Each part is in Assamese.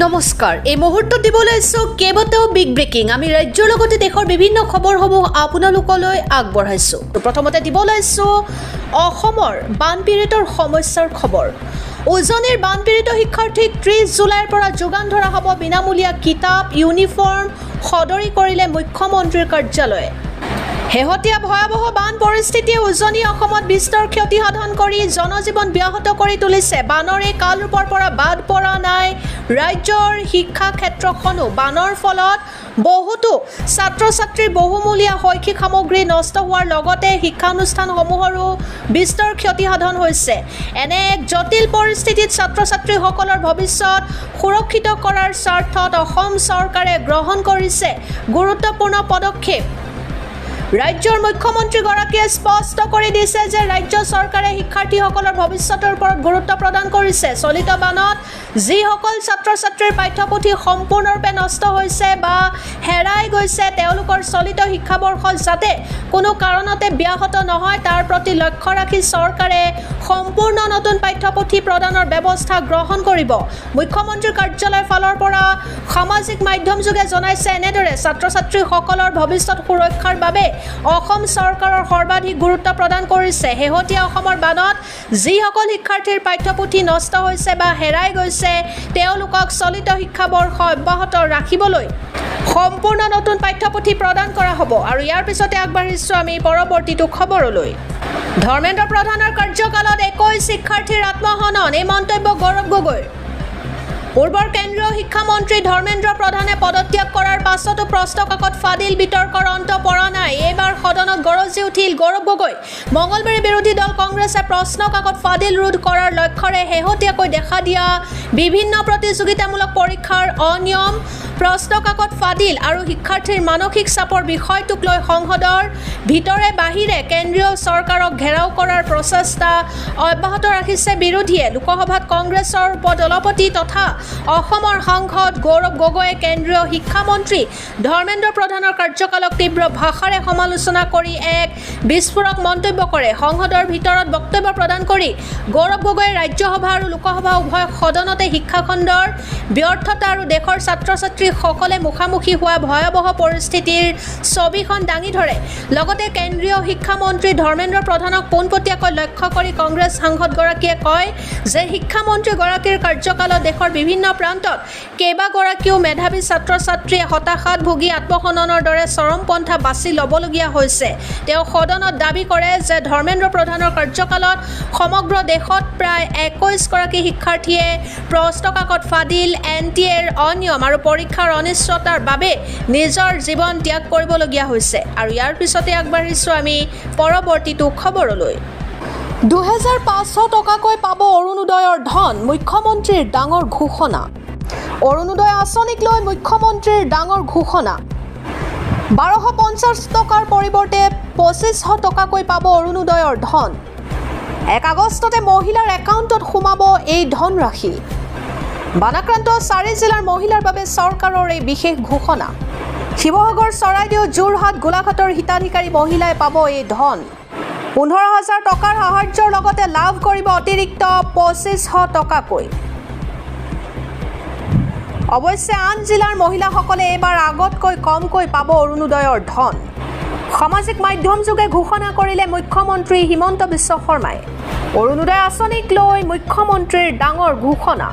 নমস্কাৰ এই মুহূৰ্তত দিবলৈ আছো কেইবাটাও বিগ ব্ৰেকিং আমি ৰাজ্যৰ লগতে দেশৰ বিভিন্ন খবৰসমূহ আপোনালোকলৈ আগবঢ়াইছো প্ৰথমতে দিবলৈ আছো অসমৰ বানপীড়িতৰ সমস্যাৰ খবৰ উজনিৰ বানপীড়িত শিক্ষাৰ্থীক 30 জুলাইৰ পৰা যোগান ধৰা হ'ব বিনামূলীয়া কিতাপ ইউনিফৰ্ম সদৰি কৰিলে মুখ্যমন্ত্ৰীৰ কাৰ্যালয়ে হেহতীয়া ভয়াবহ বান পৰিস্থিতিয়ে উজনি অসমত বিস্তৰ ক্ষতি সাধন কৰি জনজীৱন ব্যাহত কৰি তুলিছে বানৰে কালৰূপৰ পৰা বাদ পৰা নাই ৰাজ্যৰ শিক্ষা ক্ষেত্ৰখনো বানৰ ফলত বহুতো ছাত্ৰ-ছাত্ৰীৰ বহুমূলীয়া শৈক্ষিক সামগ্ৰী নষ্ট হোৱাৰ লগতে শিক্ষানুষ্ঠানসমূহৰো বিস্তৰ ক্ষতি সাধন হৈছে এনে এক জটিল পৰিস্থিতিত ছাত্ৰ-ছাত্ৰীসকলৰ ভৱিষ্যত সুৰক্ষিত কৰাৰ স্বাৰ্থত অসম চৰকাৰে গ্ৰহণ কৰিছে গুৰুত্বপূৰ্ণ পদক্ষেপ ৰাজ্যৰ মুখ্যমন্ত্ৰীগৰাকীয়ে স্পষ্ট কৰি দিছে যে ৰাজ্য চৰকাৰে শিক্ষাৰ্থীসকলৰ ভৱিষ্যতৰ ওপৰত গুৰুত্ব প্ৰদান কৰিছে চলিত বানত যিসকল ছাত্ৰ-ছাত্ৰীৰ পাঠ্যপুথি সম্পূৰ্ণৰূপে নষ্ট হৈছে বা হেৰাই গৈছে তেওঁলোকৰ চলিত শিক্ষাবৰ্ষ যাতে কোনো কাৰণতে ব্যাহত নহয় তাৰ প্ৰতি লক্ষ্য ৰাখি চৰকাৰে সম্পূৰ্ণ নতুন পাঠ্যপুথি প্ৰদানৰ ব্যৱস্থা গ্ৰহণ কৰিব মুখ্যমন্ত্ৰীৰ কাৰ্যালয়ৰ ফালৰ পৰা সামাজিক মাধ্যম যোগে জনাইছে এনেদৰে ছাত্ৰ-ছাত্ৰীসকলৰ ভৱিষ্যত সুৰক্ষাৰ বাবে অসম চৰকাৰৰ সৰ্বাধিক গুৰুত্ব প্ৰদান কৰিছে হেহতীয়া অসমৰ বানত যিসকল শিক্ষাৰ্থীৰ পাঠ্যপুথি নষ্ট হৈছে বা হেৰাই গৈছে তেওঁলোকক চলিত শিক্ষাবৰ্ষ অব্যাহত ৰাখিবলৈ সম্পূৰ্ণ নতুন পাঠ্যপুথি প্ৰদান কৰা হ'ব আৰু ইয়াৰ পিছতে আগবাঢ়িছো আমি পৰৱৰ্তীটো খবৰলৈ ধৰ্মেন্দ্ৰ প্ৰধানৰ কাৰ্যকালত 21 শিক্ষাৰ্থীৰ আত্মহনন এই মন্তব্য গৌৰৱ গগৈৰ পূৰ্বৰ কেন্দ্ৰীয় শিক্ষামন্ত্ৰী ধৰ্মেন্দ্ৰ প্ৰধানে পদত্যাগ কৰাৰ পাছতো প্ৰশ্নকাকত ফাদিল বিতৰ্কৰ অন্ত পৰা নাই এইবাৰ সদনত গৰজি উঠিল গৌৰৱ গগৈ মঙলবাৰে বিৰোধী দল কংগ্ৰেছে প্ৰশ্নকাকত ফাদিল ৰোধ কৰাৰ লক্ষ্যৰে শেহতীয়াকৈ দেখা দিয়া বিভিন্ন প্ৰতিযোগিতামূলক পৰীক্ষাৰ অনিয়ম প্ৰশ্নকাকত ফাদিল আৰু শিক্ষাৰ্থীৰ মানসিক চাপৰ বিষয়টোক লৈ সংসদৰ ভিতৰে বাহিৰে কেন্দ্ৰীয় চৰকাৰক ঘেৰাও কৰাৰ প্ৰচেষ্টা অব্যাহত ৰাখিছে বিৰোধীয়ে লোকসভাত কংগ্ৰেছৰ উপদলপতি তথা অসমৰ সাংসদ গৌৰৱ গগৈয়ে কেন্দ্ৰীয় শিক্ষামন্ত্ৰী ধৰ্মেন্দ্ৰ প্ৰধানৰ কাৰ্যকালক তীব্ৰ ভাষাৰে সমালোচনা কৰি এক বিস্ফোৰক মন্তব্য কৰে সংসদৰ ভিতৰত বক্তব্য প্ৰদান কৰি গৌৰৱ গগৈয়ে ৰাজ্যসভা আৰু লোকসভা উভয় সদনতে শিক্ষাখণ্ডৰ ব্যৰ্থতা আৰু দেশৰ ছাত্ৰ-ছাত্ৰীসকলে মুখামুখি হোৱা ভয়াবহ পৰিস্থিতিৰ ছবিখন দাঙি ধৰে লগতে কেন্দ্ৰীয় শিক্ষামন্ত্ৰী ধৰ্মেন্দ্ৰ প্ৰধানক পোনপটীয়াকৈ লক্ষ্য কৰি কংগ্ৰেছ সাংসদগৰাকীয়ে কয় যে শিক্ষামন্ত্ৰীগৰাকীৰ কাৰ্যকালত দেশৰ বিভিন্ন প্ৰান্তত কেইবাগৰাকীও মেধাৱী ছাত্ৰ-ছাত্ৰীয়ে হতাশাত ভুগি আত্মহননৰ দৰে চৰমপন্থা বাছি ল'বলগীয়া হৈছে তেওঁ সদনত দাবী কৰে যে ধৰ্মেন্দ্ৰ প্ৰধানৰ কাৰ্যকালত সমগ্ৰ দেশত প্ৰায় 21 গৰাকী শিক্ষাৰ্থীয়ে প্ৰশ্নকাকত ফাদিল NTA-ৰ অনিয়ম আৰু পৰীক্ষাৰ অনিশ্চয়তাৰ বাবে নিজৰ জীৱন ত্যাগ কৰিবলগীয়া হৈছে আৰু ইয়াৰ পিছতে আগবাঢ়িছো আমি পৰৱৰ্তীটো খবৰলৈ 2500 টকাকৈ পাব অৰুণোদয়ৰ ধন মুখ্যমন্ত্ৰীৰ ডাঙৰ ঘোষণা অৰুণোদয় আঁচনিক লৈ মুখ্যমন্ত্ৰীৰ ডাঙৰ ঘোষণা 1250 টকাৰ পৰিৱৰ্তে 2500 টকাকৈ পাব অৰুণোদয়ৰ ধন 1 আগষ্টতে মহিলাৰ একাউণ্টত সোমাব এই ধনৰাশি বানাক্ৰান্ত 4 জিলাৰ মহিলাৰ বাবে চৰকাৰৰ এই বিশেষ ঘোষণা শিৱসাগৰ চৰাইদেউ যোৰহাট গোলাঘাটৰ হিতাধিকাৰী মহিলাই পাব এই ধন 15,000 টকাৰ সাহায্যৰ লগতে লাভ কৰিব অতিৰিক্ত 2500 টকাকৈ অৱশ্যে আন জিলাৰ মহিলাসকলে এইবাৰ আগতকৈ কমকৈ পাব অৰুণোদয়ৰ ধন সামাজিক মাধ্যম যোগে ঘোষণা কৰিলে মুখ্যমন্ত্ৰী হিমন্ত বিশ্ব শৰ্মাই অৰুণোদয় আঁচনিক লৈ মুখ্যমন্ত্ৰীৰ ডাঙৰ ঘোষণা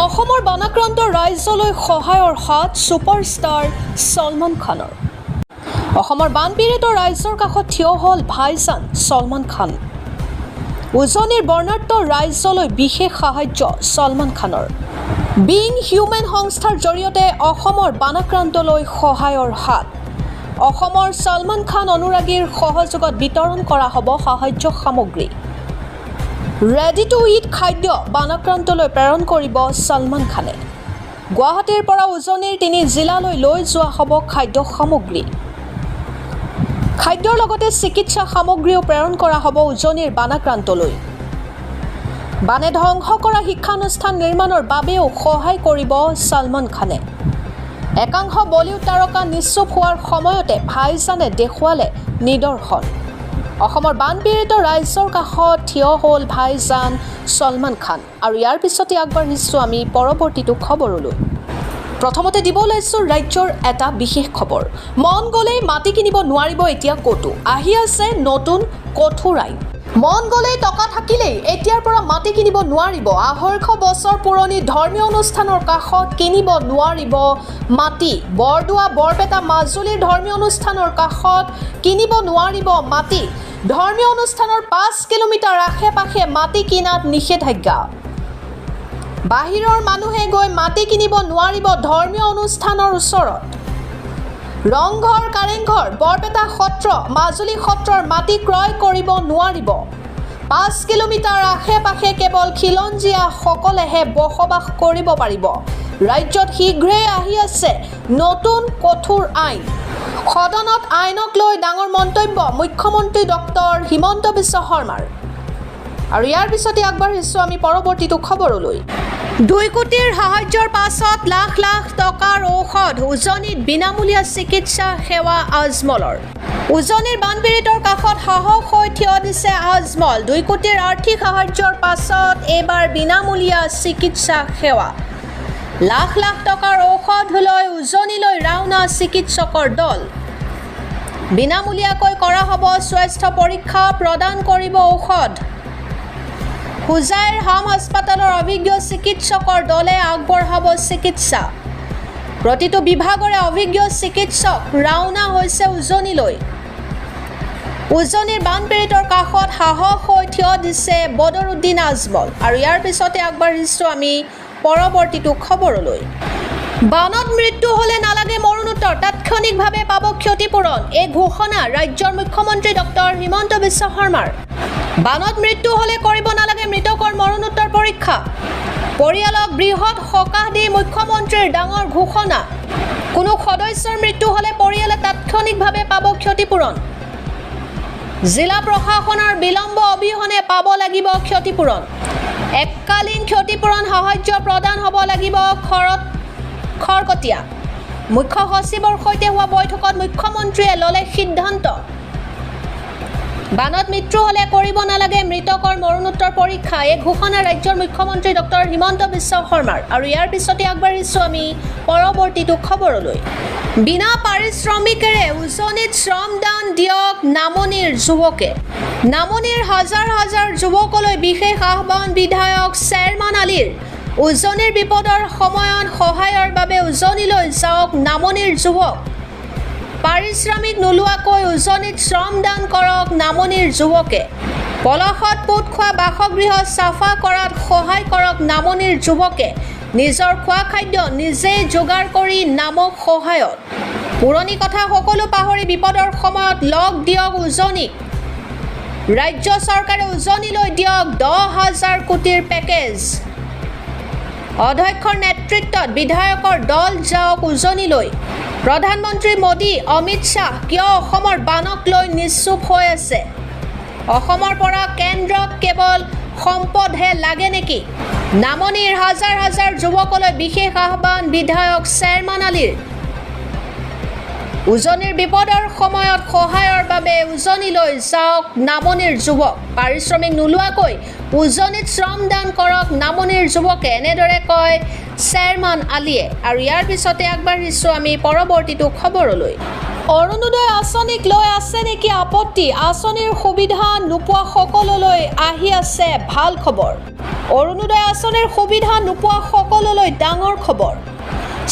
অসমৰ বানাক্ৰান্ত ৰাজ্যলৈ সহায়ৰ হাত ছুপাৰষ্টাৰ ছলমান খানৰ অসমৰ বানপীড়িত ৰাজ্যৰ কাষত থিয় হ'ল ভাইজান ছলমান খান উজনিৰ বৰ্ণাঢ্য ৰাজ্যলৈ বিশেষ সাহায্য ছলমান খানৰ বিং হিউমেন সংস্থাৰ জৰিয়তে অসমৰ বানাক্ৰান্তলৈ সহায়ৰ হাত অসমৰ ছলমান খান অনুৰাগীৰ সহযোগত বিতৰণ কৰা হ'ব সাহায্য সামগ্ৰী ৰেডি টু ইট খাদ্য বানাক্ৰান্তলৈ প্ৰেৰণ কৰিব ছলমান খানে গুৱাহাটীৰ পৰা উজনিৰ 3 জিলালৈ লৈ যোৱা হ'ব খাদ্য সামগ্ৰী খাদ্যৰ লগতে চিকিৎসা সামগ্ৰীও প্ৰেৰণ কৰা হ'ব উজনিৰ বানাক্ৰান্তলৈ বানে ধ্বংস কৰা শিক্ষানুষ্ঠান নিৰ্মাণৰ বাবেও সহায় কৰিব ছলমান খানে একাংশ বলিউড তাৰকা নিশ্চুপ হোৱাৰ সময়তে ভাইজানে দেখুৱালে নিদৰ্শন অসমৰ বানপীড়িত ৰাজ্যৰ কাষত থিয় হ'ল ভাইজান ছলমান খান আৰু ইয়াৰ পিছতে আগবাঢ়িছোঁ আমি পৰৱৰ্তীটো খবৰলৈ প্ৰথমতে দিব লৈছোঁ ৰাজ্যৰ এটা বিশেষ খবৰ মন গ'লেই মাটি কিনিব নোৱাৰিব এতিয়া ক'তো আহি আছে নতুন কঠোৰ আইন মন গ'লেই টকা থাকিলেই এতিয়াৰ পৰা মাটি কিনিব নোৱাৰিব 250 বছৰ পুৰণি ধৰ্মীয় অনুষ্ঠানৰ কাষত কিনিব নোৱাৰিব মাটি বৰদোৱা বৰপেটা মাজুলীৰ ধৰ্মীয় অনুষ্ঠানৰ কাষত কিনিব নোৱাৰিব মাটি ধৰ্মীয় অনুষ্ঠানৰ 5 কিলোমিটাৰ আশে-পাশে মাটি কিনাত নিষেধাজ্ঞা বাহিৰৰ মানুহে গৈ মাটি কিনিব নোৱাৰিব ধৰ্মীয় অনুষ্ঠানৰ ওচৰত ৰংঘৰ কাৰেংঘৰ বৰপেটা সত্ৰ মাজুলী সত্ৰৰ মাটি ক্ৰয় কৰিব নোৱাৰিব 5 কিলোমিটাৰ আশে-পাশে কেৱল খিলঞ্জীয়া সকলেহে বসবাস কৰিব পাৰিব ৰাজ্যত শীঘ্ৰেই আহি আছে নতুন কঠোৰ আইন সদনত আইনক লৈ ডাঙৰ মন্তব্য মুখ্যমন্ত্ৰী ডক্টৰ হিমন্ত বিশ্ব শৰ্মাৰ আৰু ইয়াৰ পিছতে আগবাঢ়িছোঁ আমি পৰৱৰ্তীটো খবৰলৈ 2 কোটিৰ সাহায্যৰ পাছত লাখ লাখ টকাৰ ঔষধ উজনিত বিনামূলীয়া চিকিৎসা সেৱা আজমলৰ উজনিৰ বানপীড়িতৰ কাষত সাহস হৈ থিয় দিছে আজমল 2 কোটিৰ আৰ্থিক সাহায্যৰ পাছত এইবাৰ বিনামূলীয়া চিকিৎসা সেৱা লাখ লাখ টকাৰ ঔষধ লৈ উজনিলৈ ৰাওনা চিকিৎসকৰ দল বিনামূলীয়াকৈ কৰা হ'ব স্বাস্থ্য পৰীক্ষা প্ৰদান কৰিব ঔষধ হুজাইৰ হাম হাস্পাতালৰ অভিজ্ঞ চিকিৎসকৰ দলে আগবঢ়াব চিকিৎসা প্ৰতিটো বিভাগৰে অভিজ্ঞ চিকিৎসক ৰাওনা হৈছে উজনিলৈ উজনিৰ বানপীড়িতৰ কাষত সাহস হৈ থিয় দিছে বদৰুদ্দিন আজমল আৰু ইয়াৰ পিছতে আগবাঢ়িছোঁ আমি পৰৱৰ্তীটো খবৰলৈ বানত মৃত্যু হ'লে নালাগে মৰণোত্তৰ তাৎক্ষণিকভাৱে পাব ক্ষতিপূৰণ এই ঘোষণা ৰাজ্যৰ মুখ্যমন্ত্ৰী ডক্টৰ হিমন্ত বিশ্ব শৰ্মাৰ বানত মৃত্যু হ'লে কৰিব নালাগে মৃতকৰ মৰণোত্তৰ পৰীক্ষা পৰিয়ালক বৃহৎ সকাহ দি মুখ্যমন্ত্ৰীৰ ডাঙৰ ঘোষণা কোনো সদস্যৰ মৃত্যু হ'লে পৰিয়ালে তাৎক্ষণিকভাৱে পাব ক্ষতিপূৰণ জিলা প্ৰশাসনৰ বিলম্ব অবিহনে পাব লাগিব ক্ষতিপূৰণ এককালীন ক্ষতিপূৰণ সাহায্য প্ৰদান হ'ব লাগিব খৰকটীয়া মুখ্য সচিবৰ সৈতে হোৱা বৈঠকত মুখ্যমন্ত্ৰীয়ে ল'লে সিদ্ধান্ত বানত মৃত্যু হ'লে কৰিব নালাগে মৃতকৰ মৰণোত্তৰ পৰীক্ষা এই ঘোষণা ৰাজ্যৰ মুখ্যমন্ত্ৰী ডক্টৰ হিমন্ত বিশ্ব শৰ্মাৰ আৰু ইয়াৰ পিছতে আগবাঢ়িছোঁ আমি পৰৱৰ্তীটো খবৰলৈ বিনা পাৰিশ্ৰমিকেৰে উজনিত শ্ৰমদান দিয়ক নামনিৰ যুৱকে নামনিৰ হাজাৰ হাজাৰ যুৱকলৈ বিশেষ আহ্বান বিধায়ক চেয়াৰমান আলীৰ উজনিৰ বিপদৰ সময়ত সহায়ৰ বাবে উজনিলৈ যাওক নামনিৰ যুৱক পাৰিশ্ৰমিক নোলোৱাকৈ উজনিত শ্ৰমদান কৰক নামনিৰ যুৱকে পলসত পোত খোৱা বাসগৃহ চাফা কৰাত সহায় কৰক নামনিৰ যুৱকে নিজৰ খোৱা খাদ্য নিজেই যোগাৰ কৰি নামক সহায়ত পুৰণি কথা সকলো পাহৰি বিপদৰ সময়ত লগ দিয়ক উজনিক ৰাজ্য চৰকাৰে উজনিলৈ দিয়ক 10,000 কোটিৰ পেকেজ অধ্যক্ষৰ নেতৃত্বত বিধায়কৰ দল যাওক উজনিলৈ প্ৰধানমন্ত্ৰী মোদী অমিত শ্বাহ কিয় অসমৰ বানক লৈ নিশ্চুপ হৈ আছে অসমৰ পৰা কেন্দ্ৰক কেৱল সম্পদহে লাগে নেকি নামনিৰ হাজাৰ হাজাৰ যুৱকলৈ বিশেষ আহ্বান বিধায়ক চেয়াৰমান আলীৰ উজনিৰ বিপদৰ সময়ত সহায়ৰ বাবে উজনিলৈ যাওক নামনিৰ যুৱক পাৰিশ্ৰমিক নোলোৱাকৈ উজনিত শ্ৰমদান কৰক নামনিৰ যুৱকে এনেদৰে কয় চেয়াৰমান আলীয়ে আৰু ইয়াৰ পিছতে আগবাঢ়িছোঁ আমি পৰৱৰ্তীটো খবৰলৈ অৰুণোদয় আঁচনিক লৈ আছে নেকি আপত্তি আঁচনিৰ সুবিধা নোপোৱা সকললৈ আহি আছে ভাল খবৰ অৰুণোদয় আঁচনিৰ সুবিধা নোপোৱা সকললৈ ডাঙৰ খবৰ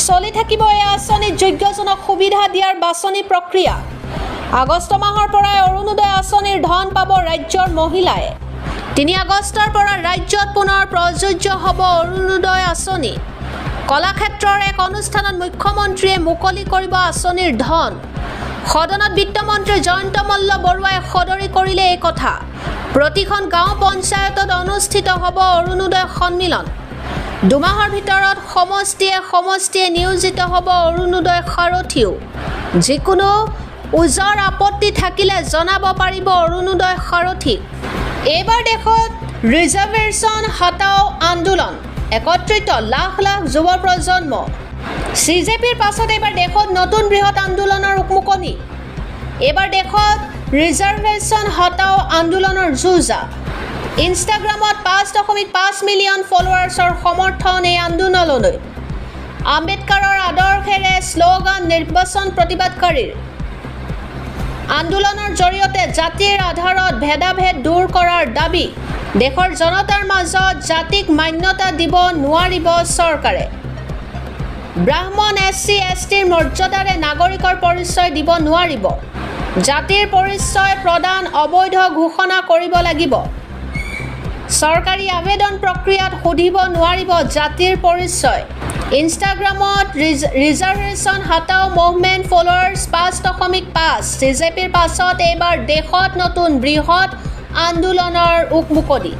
চলি থাকিব এই আঁচনিত যোগ্যজনক সুবিধা দিয়াৰ বাছনি প্ৰক্ৰিয়া আগষ্ট মাহৰ পৰাই অৰুণোদয় আঁচনিৰ ধন পাব ৰাজ্যৰ মহিলাই 3 আগষ্টৰ পৰা ৰাজ্যত পুনৰ প্ৰযোজ্য হ'ব অৰুণোদয় আঁচনি কলাক্ষেত্ৰৰ এক অনুষ্ঠানত মুখ্যমন্ত্ৰীয়ে মুকলি কৰিব আঁচনিৰ ধন সদনত বিত্তমন্ত্ৰী জয়ন্ত মল্ল বৰুৱাই সদৰি কৰিলে এই কথা প্ৰতিখন গাঁও পঞ্চায়তত অনুষ্ঠিত হ'ব অৰুণোদয় সন্মিলন দুমাহৰ ভিতৰত সমষ্টিয়ে নিয়োজিত হ'ব অৰুণোদয় সাৰথীও যিকোনো উজৰ আপত্তি থাকিলে জনাব পাৰিব অৰুণোদয় সাৰথীক এইবাৰ দেশত ৰিজাৰ্ভেশ্যন হটাও আন্দোলন একত্ৰিত লাখ লাখ যুৱ প্ৰজন্ম CJPৰ পাছত এইবাৰ দেশত নতুন বৃহৎ আন্দোলনৰ উকমুকনি এইবাৰ দেশত ৰিজাৰ্ভেশ্যন হটাও আন্দোলনৰ যুঁজা ইনষ্টাগ্ৰামত 5.5 মিলিয়ন ফলোৱাৰ্ছৰ সমৰ্থন এই আন্দোলনলৈ আম্বেদকাৰৰ আদৰ্শেৰে শ্লোগান নিৰ্বাচন প্ৰতিবাদকাৰীৰ আন্দোলনৰ জৰিয়তে জাতিৰ আধাৰত ভেদাভেদ দূৰ কৰাৰ দাবী দেশৰ জনতাৰ মাজত জাতিক মান্যতা দিব নোৱাৰিব চৰকাৰে ব্ৰাহ্মণ SC STৰ মৰ্যাদাৰে নাগৰিকৰ পৰিচয় দিব নোৱাৰিব জাতিৰ পৰিচয় প্ৰদান অবৈধ ঘোষণা কৰিব লাগিব চৰকাৰী আবেদন প্ৰক্ৰিয়াত সুধিব নোৱাৰিব জাতিৰ পৰিচয় ইনষ্টাগ্ৰামত ৰিজাৰ্ভেশ্যন হটাও মুভমেণ্ট ফলোৱাৰ্ছ 5.5 বিজেপিৰ পাছত এইবাৰ দেশত নতুন বৃহৎ আন্দোলনৰ উকমুকলি